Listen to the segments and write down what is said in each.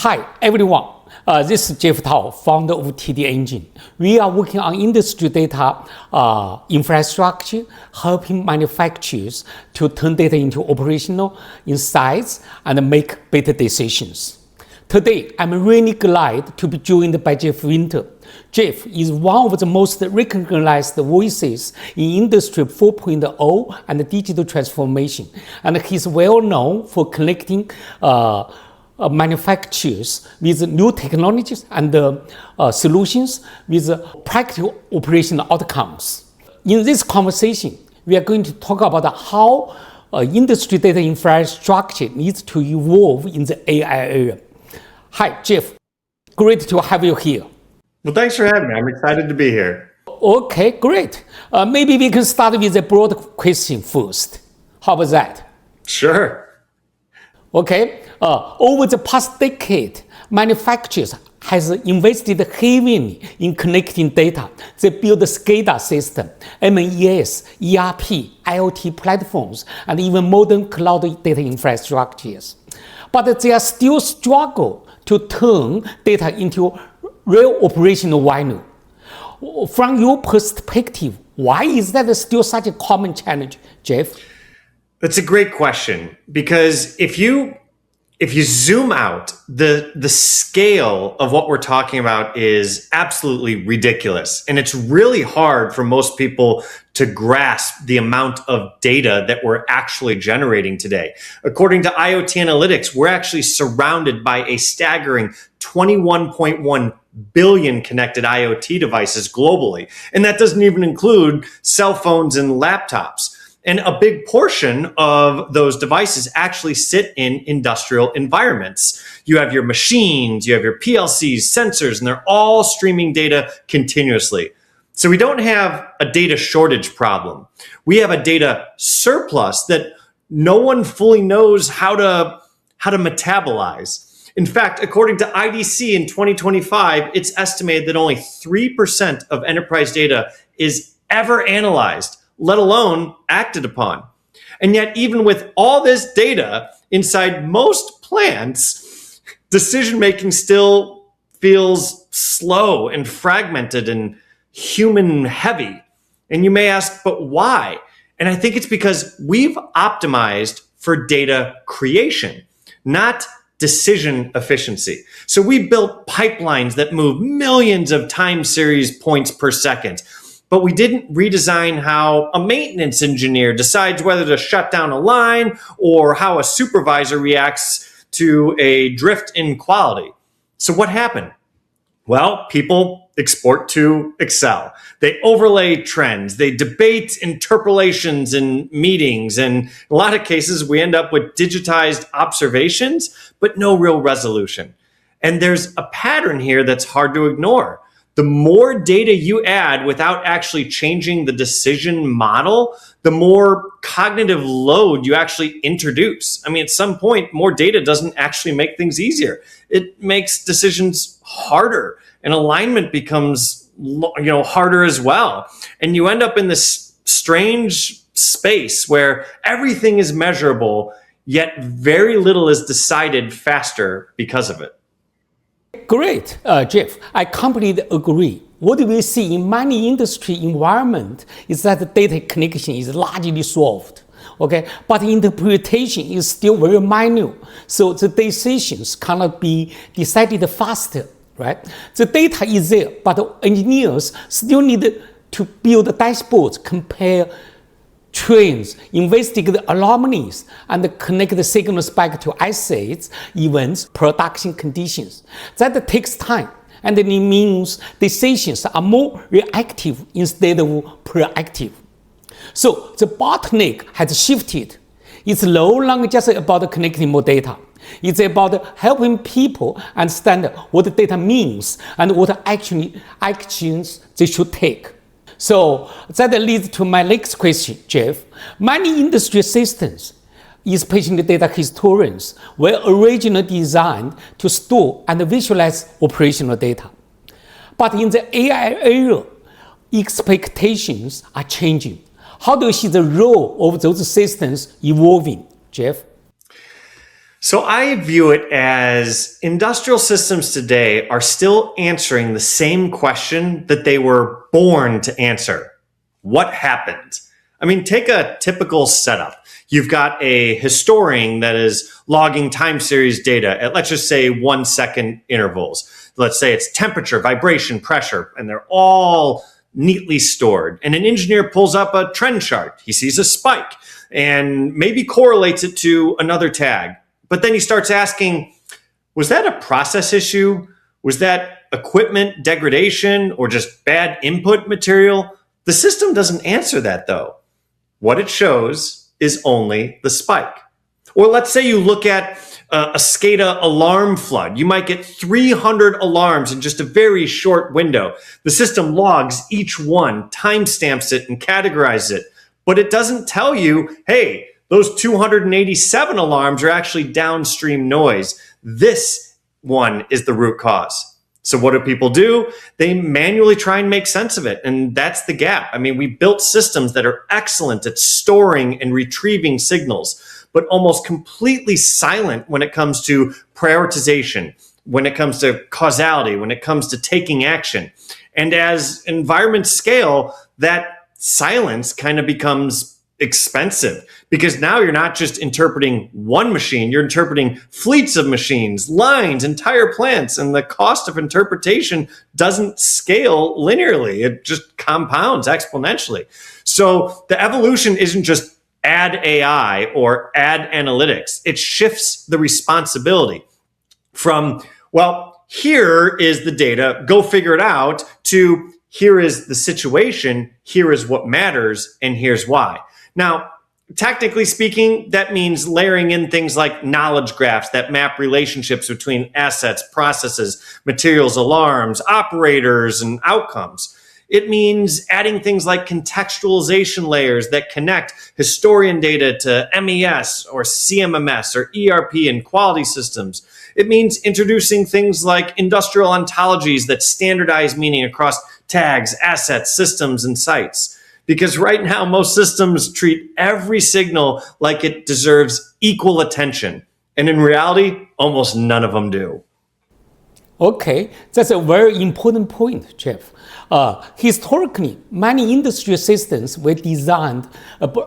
Hi, everyone. This is Jeff Tao, founder of TDengine. We are working on industry data infrastructure, helping manufacturers to turn data into operational insights and make better decisions. Today, I'm really glad to be joined by Jeff Winter. Jeff is one of the most recognized voices in Industry 4.0 and digital transformation, and he's well known for connecting manufacturers with new technologies and solutions with practical operational outcomes. In this conversation, we are going to talk about how industry data infrastructure needs to evolve in the AI era. Hi, Jeff. Great to have you here. Well, thanks for having me. I'm excited to be here. Okay, great. Maybe we can start with a broad question first. How about that? Sure. Okay. Over the past decade, manufacturers has invested heavily in connecting data. They build a SCADA system, MES, ERP, IoT platforms, and even modern cloud data infrastructures. But they are still struggle to turn data into real operational value. From your perspective, why is that still such a common challenge, Jeff? That's a great question, because if you zoom out, the scale of what we're talking about is absolutely ridiculous. And it's really hard for most people to grasp the amount of data that we're actually generating today. According to IoT Analytics, we're actually surrounded by a staggering 21.1 billion connected IoT devices globally. And that doesn't even include cell phones and laptops. And a big portion of those devices actually sit in industrial environments. You have your machines, you have your PLCs, sensors, and they're all streaming data continuously. So we don't have a data shortage problem. We have a data surplus that no one fully knows how to metabolize. In fact, according to IDC in 2025, it's estimated that only 3% of enterprise data is ever analyzed, let alone acted upon. And yet, even with all this data inside most plants, decision-making still feels slow and fragmented and human heavy. And you may ask, but why? And I think it's because we've optimized for data creation, not decision efficiency. So we built pipelines that move millions of time series points per second. But we didn't redesign how a maintenance engineer decides whether to shut down a line or how a supervisor reacts to a drift in quality. So what happened? Well, people export to Excel. They overlay trends. They debate interpolations in meetings. And in a lot of cases, we end up with digitized observations, but no real resolution. And there's a pattern here that's hard to ignore. The more data you add without actually changing the decision model, the more cognitive load you actually introduce. I mean, at some point, more data doesn't actually make things easier. It makes decisions harder, and alignment becomes, harder as well. And you end up in this strange space where everything is measurable, yet very little is decided faster because of it. Great, Jeff. I completely agree. What we see in many industry environments is that the data connection is largely solved. Okay, but interpretation is still very minor. So the decisions cannot be decided faster, right? The data is there, but engineers still need to build dashboards, compare trends, investigate anomalies, and connect the signals back to assets, events, production conditions. That takes time, and it means decisions are more reactive instead of proactive. So the bottleneck has shifted. It's no longer just about connecting more data. It's about helping people understand what the data means and what actions they should take. So that leads to my next question, Jeff. Many industry systems, especially data historians, were originally designed to store and visualize operational data. But in the AI era, expectations are changing. How do you see the role of those systems evolving, Jeff? So I view it as industrial systems today are still answering the same question that they were born to answer. What happened? I mean, take a typical setup. You've got a historian that is logging time series data at, let's just say, 1 second intervals. Let's say it's temperature, vibration, pressure, and they're all neatly stored. And an engineer pulls up a trend chart. He sees a spike and maybe correlates it to another tag. But then he starts asking, was that a process issue? Was that equipment degradation or just bad input material? The system doesn't answer that, though. What it shows is only the spike. Or let's say you look at a SCADA alarm flood. You might get 300 alarms in just a very short window. The system logs each one, timestamps it, and categorizes it. But it doesn't tell you, hey, those 287 alarms are actually downstream noise. This one is the root cause. So what do people do? They manually try and make sense of it. And that's the gap. I mean, we built systems that are excellent at storing and retrieving signals, but almost completely silent when it comes to prioritization, when it comes to causality, when it comes to taking action. And as environments scale, that silence kind of becomes expensive, because now you're not just interpreting one machine, you're interpreting fleets of machines, lines, entire plants, and the cost of interpretation doesn't scale linearly. It just compounds exponentially. So the evolution isn't just add AI or add analytics. It shifts the responsibility from, well, here is the data, go figure it out, to here is the situation, here is what matters, and here's why. Now, technically speaking, that means layering in things like knowledge graphs that map relationships between assets, processes, materials, alarms, operators, and outcomes. It means adding things like contextualization layers that connect historian data to MES or CMMS or ERP and quality systems. It means introducing things like industrial ontologies that standardize meaning across tags, assets, systems, and sites. Because right now, most systems treat every signal like it deserves equal attention. And in reality, almost none of them do. Okay, that's a very important point, Jeff. Historically, many industry systems were designed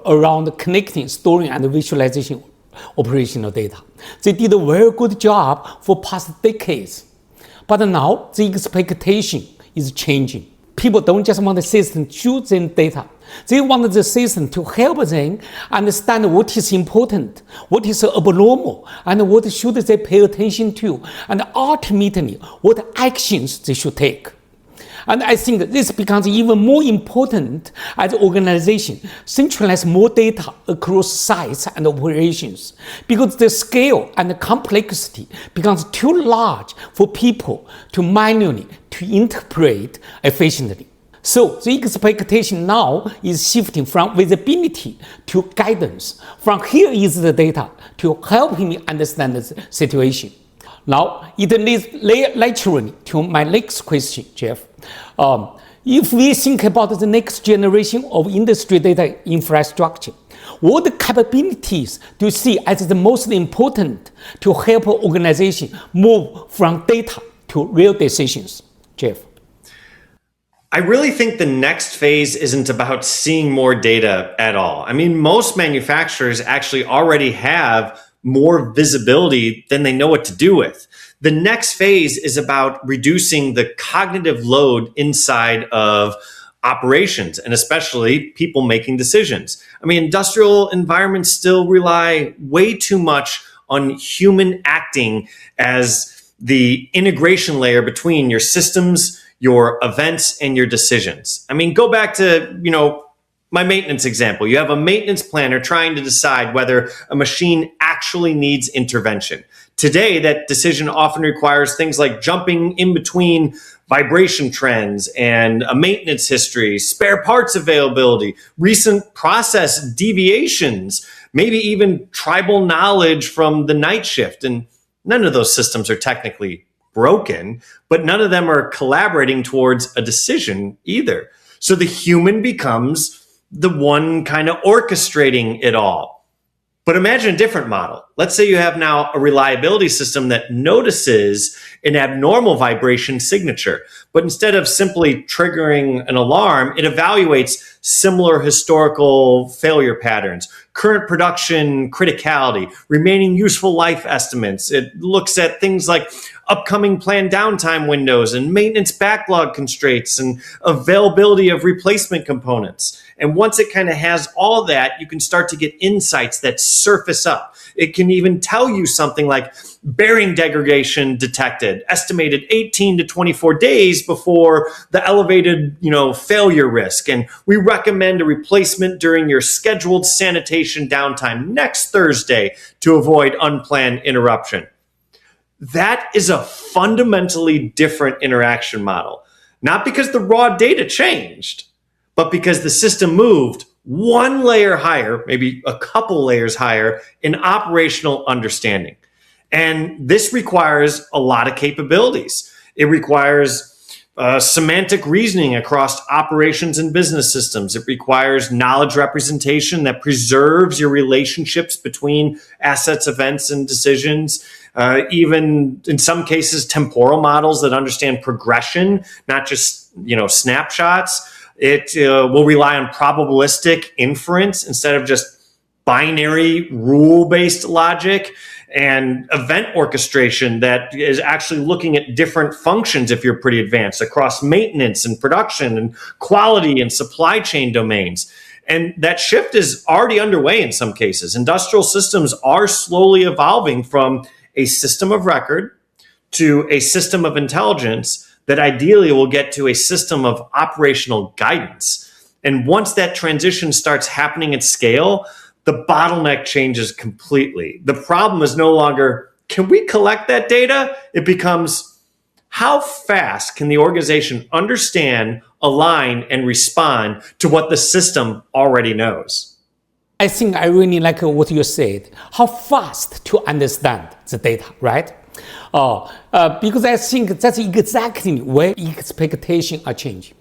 around connecting, storing, and visualization operational data. They did a very good job for past decades. But now, the expectation is changing. People don't just want the system to choose them data. They want the system to help them understand what is important, what is abnormal, and what should they pay attention to, and ultimately, what actions they should take. And I think this becomes even more important as organizations centralize more data across sites and operations, because the scale and the complexity becomes too large for people to manually to interpret efficiently. So the expectation now is shifting from visibility to guidance, from here is the data to help me understand the situation. Now, it leads naturally to my next question, Jeff. If we think about the next generation of industry data infrastructure, what capabilities do you see as the most important to help organizations move from data to real decisions, Jeff? I really think the next phase isn't about seeing more data at all. I mean, most manufacturers actually already have more visibility than they know what to do with. The next phase is about reducing the cognitive load inside of operations, and especially people making decisions. I mean, industrial environments still rely way too much on human acting as the integration layer between your systems, your events, and your decisions. I mean, go back to, my maintenance example. You have a maintenance planner trying to decide whether a machine actually needs intervention. Today, that decision often requires things like jumping in between vibration trends and a maintenance history, spare parts availability, recent process deviations, maybe even tribal knowledge from the night shift. And none of those systems are technically broken, but none of them are collaborating towards a decision either. So the human becomes the one kind of orchestrating it all. But imagine a different model. Let's say you have now a reliability system that notices an abnormal vibration signature, but instead of simply triggering an alarm, it evaluates similar historical failure patterns, current production criticality, remaining useful life estimates. It looks at things like upcoming planned downtime windows and maintenance backlog constraints and availability of replacement components. And once it kind of has all that, you can start to get insights that surface up. It can even tell you something like bearing degradation detected, estimated 18 to 24 days before the elevated, failure risk. And we recommend a replacement during your scheduled sanitation downtime next Thursday to avoid unplanned interruption. That is a fundamentally different interaction model, not because the raw data changed, but because the system moved one layer higher, maybe a couple layers higher in operational understanding. And this requires a lot of capabilities. It requires semantic reasoning across operations and business systems. It requires knowledge representation that preserves your relationships between assets, events, and decisions. Even in some cases, temporal models that understand progression, not just snapshots. It will rely on probabilistic inference instead of just binary rule-based logic, and event orchestration that is actually looking at different functions if you're pretty advanced across maintenance and production and quality and supply chain domains. And that shift is already underway in some cases. Industrial systems are slowly evolving from a system of record to a system of intelligence that ideally will get to a system of operational guidance. And once that transition starts happening at scale, the bottleneck changes completely. The problem is no longer, can we collect that data? It becomes, how fast can the organization understand, align, and respond to what the system already knows? I think I really like what you said. How fast to understand the data, right? Because I think that's exactly where expectations are changing.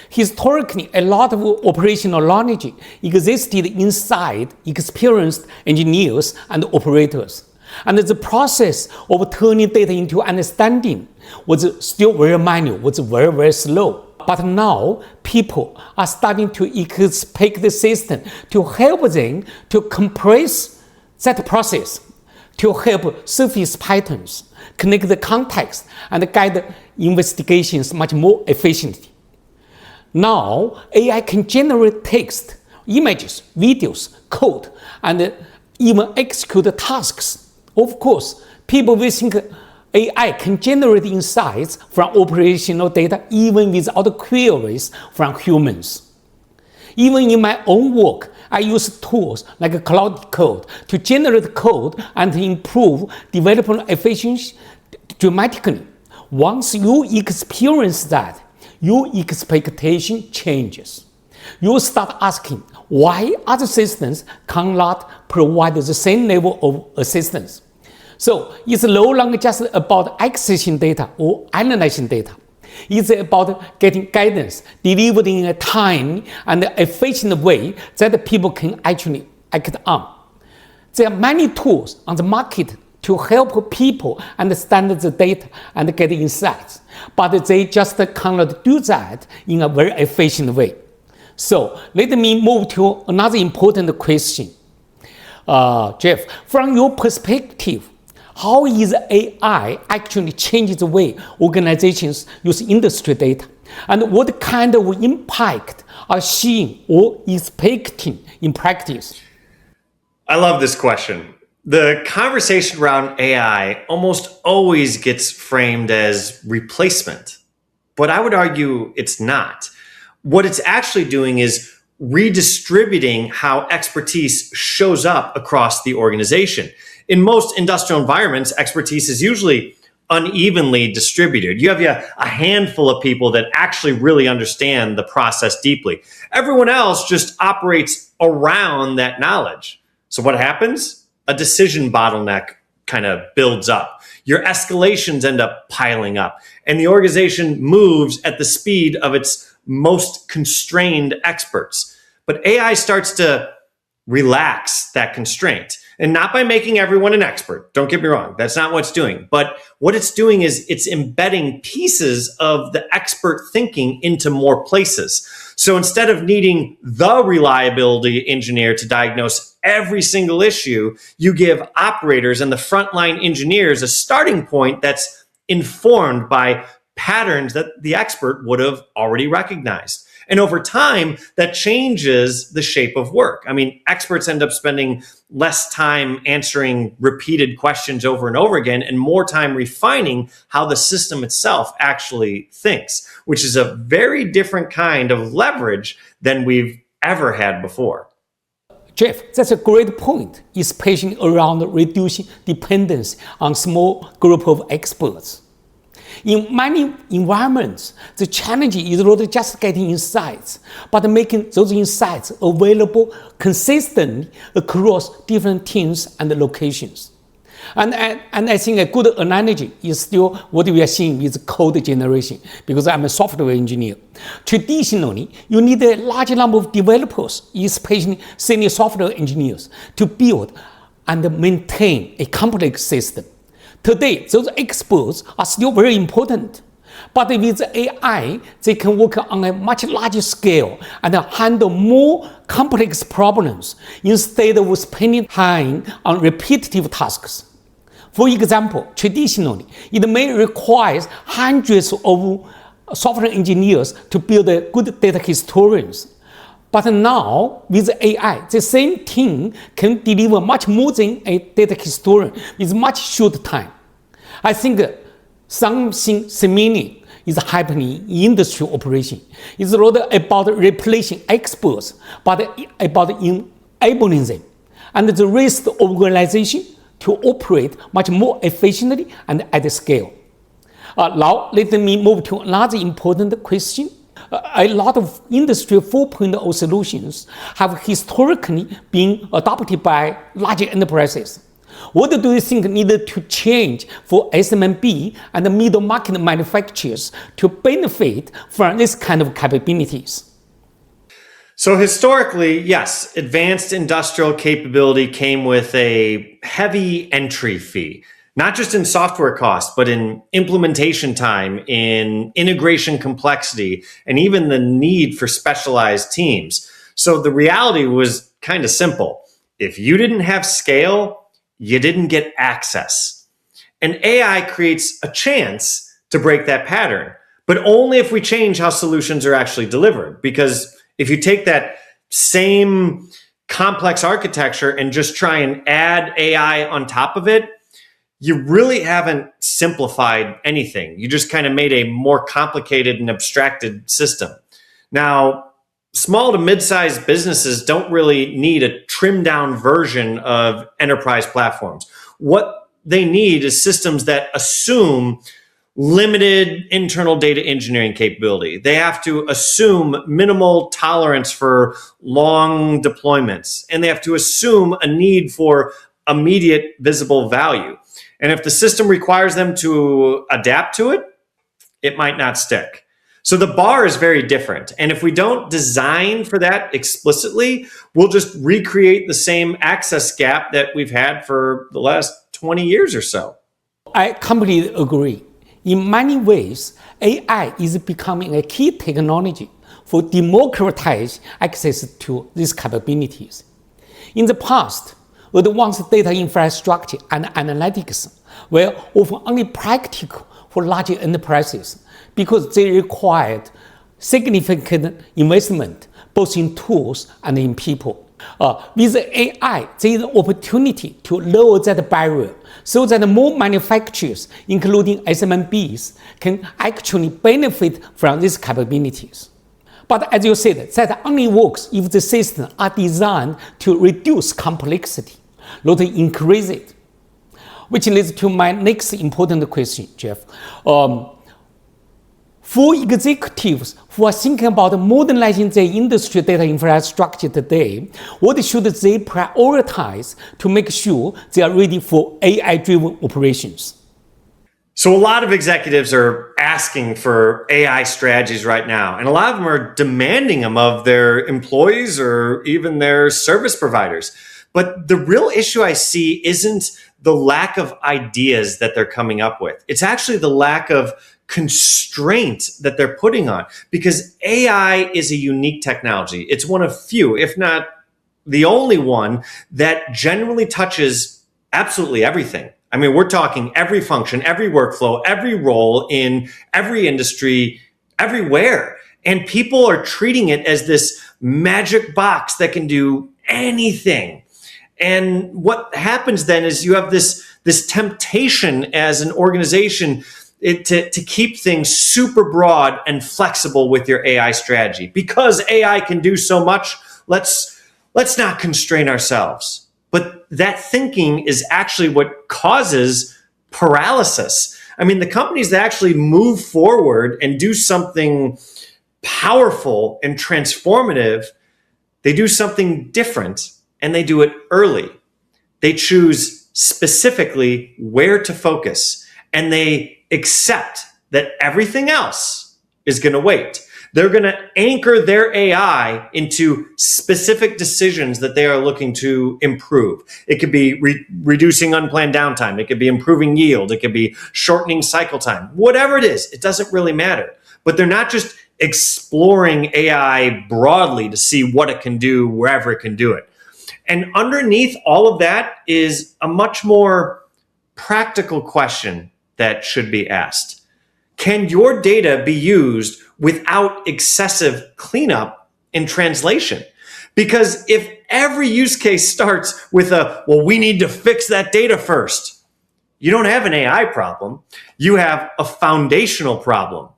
Historically, a lot of operational knowledge existed inside experienced engineers and operators. And the process of turning data into understanding was still very manual, was very, very slow. But now, people are starting to expect the system to help them to compress that process, to help surface patterns, connect the context, and guide investigations much more efficiently. Now, AI can generate text, images, videos, code, and even execute tasks. Of course, people will think AI can generate insights from operational data even without queries from humans. Even in my own work, I use tools like Cloud Code to generate code and improve development efficiency dramatically. Once you experience that, your expectation changes. You start asking why other systems cannot provide the same level of assistance. So it's no longer just about accessing data or analyzing data. It's about getting guidance delivered in a time and efficient way that people can actually act on. There are many tools on the market to help people understand the data and get insights, but they just cannot do that in a very efficient way. So let me move to another important question. Jeff, from your perspective, how is AI actually changing the way organizations use industry data? And what kind of impact are seeing or expecting in practice? I love this question. The conversation around AI almost always gets framed as replacement, but I would argue it's not. What it's actually doing is redistributing how expertise shows up across the organization. In most industrial environments, expertise is usually unevenly distributed. You have a handful of people that actually really understand the process deeply. Everyone else just operates around that knowledge. So what happens? A decision bottleneck kind of builds up. Your escalations end up piling up, and the organization moves at the speed of its most constrained experts. But AI starts to relax that constraint. And not by making everyone an expert. Don't get me wrong. That's not what it's doing. But what it's doing is it's embedding pieces of the expert thinking into more places. So instead of needing the reliability engineer to diagnose every single issue, you give operators and the frontline engineers a starting point that's informed by patterns that the expert would have already recognized. And over time, that changes the shape of work. I mean, experts end up spending less time answering repeated questions over and over again and more time refining how the system itself actually thinks, which is a very different kind of leverage than we've ever had before. Jeff, that's a great point, especially around reducing dependence on small group of experts. In many environments, the challenge is not just getting insights, but making those insights available consistently across different teams and locations. And I think a good analogy is still what we are seeing with code generation, because I'm a software engineer. Traditionally, you need a large number of developers, especially senior software engineers, to build and maintain a complex system. Today, those experts are still very important. But with AI, they can work on a much larger scale and handle more complex problems instead of spending time on repetitive tasks. For example, traditionally, it may require hundreds of software engineers to build good data historians. But now, with AI, the same team can deliver much more than a data historian with much short time. I think something similar is happening in industry operation. It's not about replacing experts, but about enabling them and the rest of the organization to operate much more efficiently and at scale. Now, let me move to another important question. A lot of Industry 4.0 solutions have historically been adopted by larger enterprises. What do you think needed to change for SMB and middle market manufacturers to benefit from this kind of capabilities? So historically, yes, advanced industrial capability came with a heavy entry fee. Not just in software cost, but in implementation time, in integration complexity, and even the need for specialized teams. So the reality was kind of simple. If you didn't have scale, you didn't get access. And AI creates a chance to break that pattern, but only if we change how solutions are actually delivered. Because if you take that same complex architecture and just try and add AI on top of it, you really haven't simplified anything. You just kind of made a more complicated and abstracted system. Now, small to mid-sized businesses don't really need a trimmed down version of enterprise platforms. What they need is systems that assume limited internal data engineering capability. They have to assume minimal tolerance for long deployments, and they have to assume a need for immediate visible value. And if the system requires them to adapt to it, it might not stick. So the bar is very different. And if we don't design for that explicitly, we'll just recreate the same access gap that we've had for the last 20 years or so. I completely agree. In many ways, AI is becoming a key technology for democratizing access to these capabilities. In the past, advanced data infrastructure and analytics were often only practical for larger enterprises because they required significant investment both in tools and in people. With AI, there is an opportunity to lower that barrier so that more manufacturers, including SMBs, can actually benefit from these capabilities. But as you said, that only works if the systems are designed to reduce complexity, not increase it. Which leads to my next important question, Jeff. For executives who are thinking about modernizing their industry data infrastructure today, what should they prioritize to make sure they are ready for AI-driven operations? So a lot of executives are asking for AI strategies right now, and a lot of them are demanding them of their employees or even their service providers. But the real issue I see isn't the lack of ideas that they're coming up with. It's actually the lack of constraint that they're putting on, because AI is a unique technology. It's one of few, if not the only one, that generally touches absolutely everything. I mean, we're talking every function, every workflow, every role in every industry, everywhere. And people are treating it as this magic box that can do anything. And what happens then is you have this temptation as an organization to keep things super broad and flexible with your AI strategy. Because AI can do so much, let's not constrain ourselves. But that thinking is actually what causes paralysis. I mean, the companies that actually move forward and do something powerful and transformative, they do something different, and they do it early. They choose specifically where to focus, and they accept that everything else is going to wait. They're going to anchor their AI into specific decisions that they are looking to improve. It could be reducing unplanned downtime. It could be improving yield. It could be shortening cycle time. Whatever it is, it doesn't really matter. But they're not just exploring AI broadly to see what it can do wherever it can do it. And underneath all of that is a much more practical question that should be asked. Can your data be used without excessive cleanup and translation? Because if every use case starts with we need to fix that data first, you don't have an AI problem. You have a foundational problem.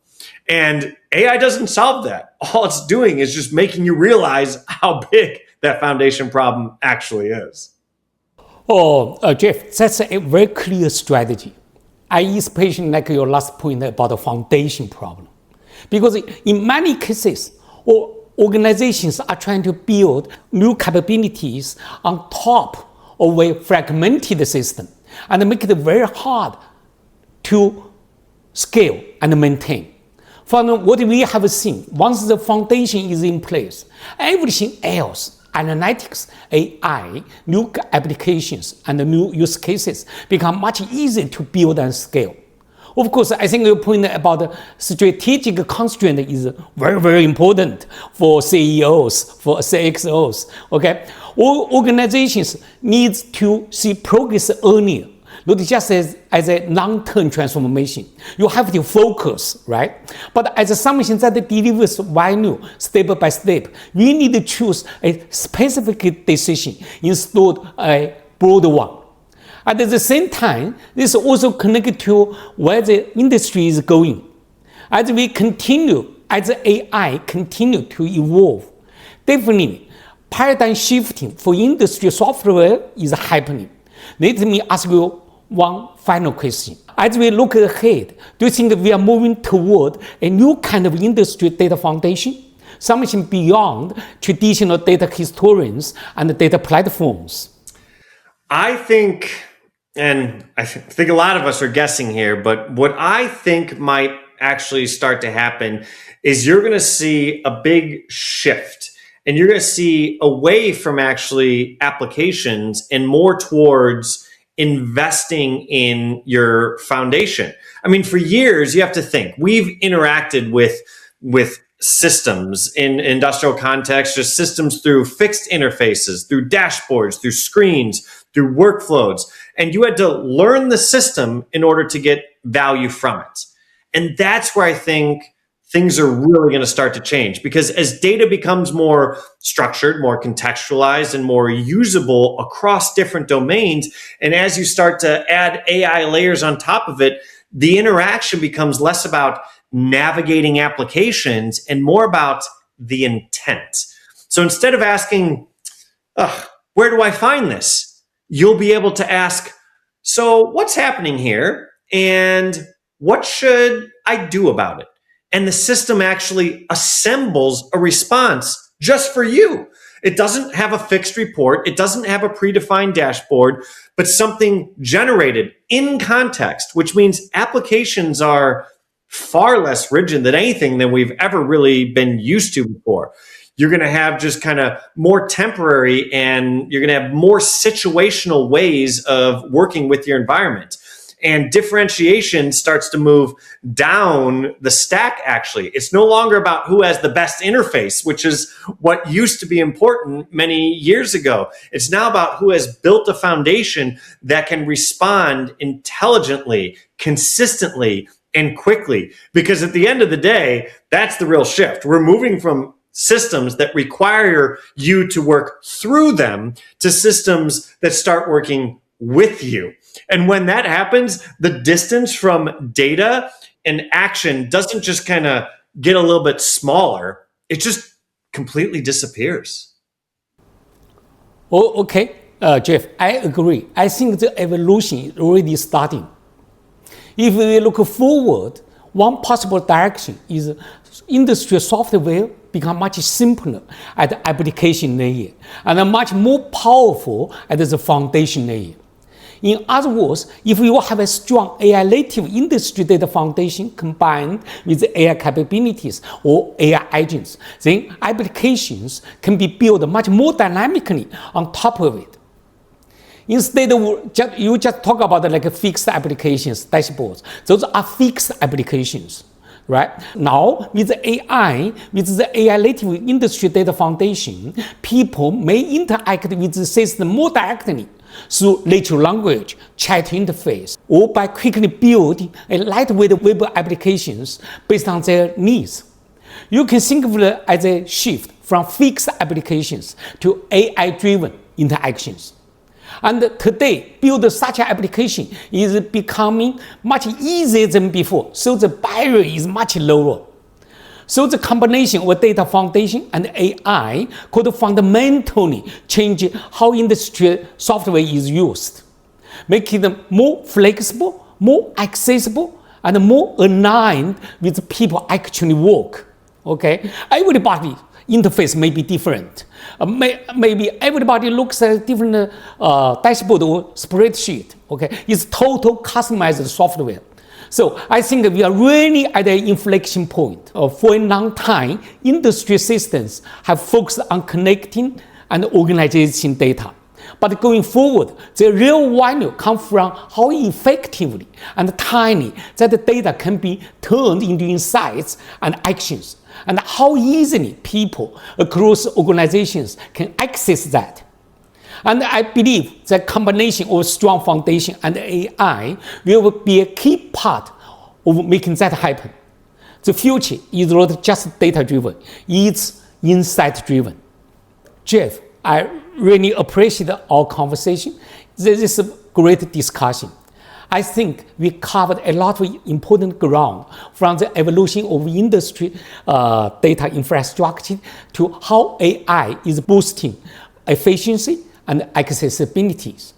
And AI doesn't solve that. All it's doing is just making you realize how big that foundation problem actually is. Jeff, that's a very clear strategy. Especially like your last point about the foundation problem. Because in many cases, organizations are trying to build new capabilities on top of a fragmented system and make it very hard to scale and maintain. From what we have seen, once the foundation is in place, everything else, analytics, AI, new applications, and new use cases become much easier to build and scale. Of course, I think your point about the strategic constraint is very, very important for CEOs, for CXOs. Okay, all organizations need to see progress earlier, not just as a long-term transformation. You have to focus, right? But as something that delivers value step by step, we need to choose a specific decision instead of a broad one. At the same time, this also connected to where the industry is going. As AI continue to evolve, definitely paradigm shifting for industry software is happening. Let me ask you one final question. As we look ahead, do you think we are moving toward a new kind of industry data foundation? Something beyond traditional data historians and data platforms? I think, and I think a lot of us are guessing here, but what I think might actually start to happen is you're going to see a big shift, and you're going to see away from actually applications and more towards investing in your foundation. I mean, for years, you have to think, we've interacted with systems in industrial context, just systems through fixed interfaces, through dashboards, through screens, through workflows. And you had to learn the system in order to get value from it. And that's where I think things are really going to start to change, because as data becomes more structured, more contextualized, and more usable across different domains, and as you start to add AI layers on top of it, the interaction becomes less about navigating applications and more about the intent. So instead of asking, where do I find this? You'll be able to ask, so what's happening here and what should I do about it? And the system actually assembles a response just for you. It doesn't have a fixed report. It doesn't have a predefined dashboard, but something generated in context, which means applications are far less rigid than anything than we've ever really been used to before. You're going to have just kind of more temporary, and you're going to have more situational ways of working with your environment. And differentiation starts to move down the stack, actually. It's no longer about who has the best interface, which is what used to be important many years ago. It's now about who has built a foundation that can respond intelligently, consistently, and quickly. Because at the end of the day, that's the real shift. We're moving from systems that require you to work through them to systems that start working with you. And when that happens, the distance from data and action doesn't just kind of get a little bit smaller. It just completely disappears. Oh, okay, Jeff, I agree. I think the evolution is already starting. If we look forward, one possible direction is industry software become much simpler at the application layer and much more powerful at the foundation layer. In other words, if you have a strong AI native industry data foundation combined with AI capabilities or AI agents, then applications can be built much more dynamically on top of it. Instead of you just talk about like fixed applications, dashboards. Those are fixed applications, right? Now, with the AI, with the AI native industry data foundation, people may interact with the system more directly through natural language, chat interface, or by quickly building a lightweight web applications based on their needs. You can think of it as a shift from fixed applications to AI-driven interactions. And today, build such an application is becoming much easier than before, so the barrier is much lower. So the combination of data foundation and AI could fundamentally change how industry software is used, making it more flexible, more accessible, and more aligned with people actually work. Okay, everybody interface may be different. Maybe everybody looks at a different dashboard or spreadsheet. Okay, it's total customized software. So I think we are really at an inflection point. For a long time, industry systems have focused on connecting and organizing data. But going forward, the real value comes from how effectively and timely that data can be turned into insights and actions, and how easily people across organizations can access that. And I believe the combination of strong foundation and AI will be a key part of making that happen. The future is not just data-driven, it's insight-driven. Jeff, I really appreciate our conversation. This is a great discussion. I think we covered a lot of important ground, from the evolution of industry data infrastructure to how AI is boosting efficiency and accessibilities.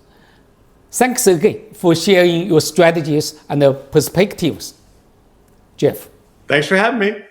Thanks again for sharing your strategies and perspectives, Jeff. Thanks for having me.